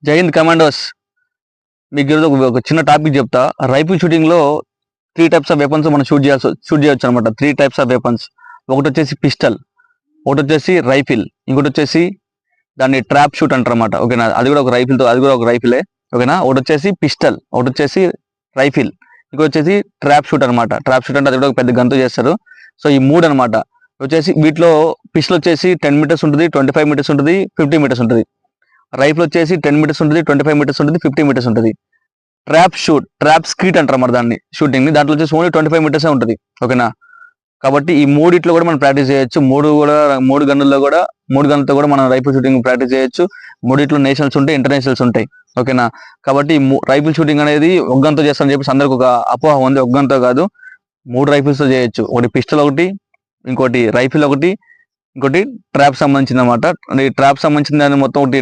జై హింద్ కమాండోస్. మీకు ఈరోజు ఒక చిన్న టాపిక్ చెప్తా. రైఫిల్ షూటింగ్ లో 3 టైప్స్ ఆఫ్ వెపన్స్ మనం షూట్ చేయొచ్చు అనమాట. 3 టైప్స్ ఆఫ్ వెపన్స్. ఒకటి వచ్చేసి పిస్టల్, ఒకటి వచ్చేసి రైఫిల్, ఇంకోటి వచ్చేసి దాన్ని ట్రాప్ షూట్ అంటారు అనమాట. ఓకేనా, అది కూడా ఒక రైఫిల్ తో, అది కూడా ఒక రైఫిలే. ఓకేనా, ఒకటి వచ్చేసి పిస్టల్, ఒకటి వచ్చేసి రైఫిల్, ఇంకోటి వచ్చేసి ట్రాప్ షూట్ అనమాట. ట్రాప్ షూట్ అంటే అది కూడా ఒక పెద్ద గన్తో చేస్తారు. సో ఈ 3 అనమాట. వచ్చేసి వీటిలో పిస్టల్ వచ్చేసి 10 మీటర్స్ ఉంటుంది, 25 మీటర్స్ ఉంటుంది, 50 మీటర్స్ ఉంటుంది. రైఫిల్ వచ్చేసి 10 మీటర్స్ ఉంటుంది, 25 మీటర్స్ ఉంటుంది, 50 మీటర్స్ ఉంటుంది. ట్రాప్ స్కీట్ అంటారు మరి దాన్ని, షూటింగ్ ని. దాంట్లో వచ్చేసి ఓన్లీ 25 మీటర్స్ ఉంటుంది. ఓకేనా, కాబట్టి ఈ మూడిట్లో కూడా మనం ప్రాక్టీస్ చేయొచ్చు. మూడు గన్నుల్లో కూడా, 3 గన్నులతో కూడా మనం రైఫిల్ షూటింగ్ ప్రాక్టీస్ చేయొచ్చు. మూడిట్లో నేషనల్స్ ఉంటాయి, ఇంటర్నేషనల్స్ ఉంటాయి. ఓకేనా, కాబట్టి రైఫిల్ షూటింగ్ అనేది ఒక గన్తో చేస్తారని చెప్పేసి అందరికి ఒక అపోహ ఉంది. ఒక గన్తో కాదు, 3 రైఫిల్స్ తో చేయొచ్చు. ఒకటి పిస్టల్, ఒకటి ఇంకోటి రైఫిల్, ఒకటి ఇంకోటి ట్రాప్ సంబంధించింది అనమాట. ట్రాప్ సంబంధించిన దాన్ని మొత్తం ఒకటి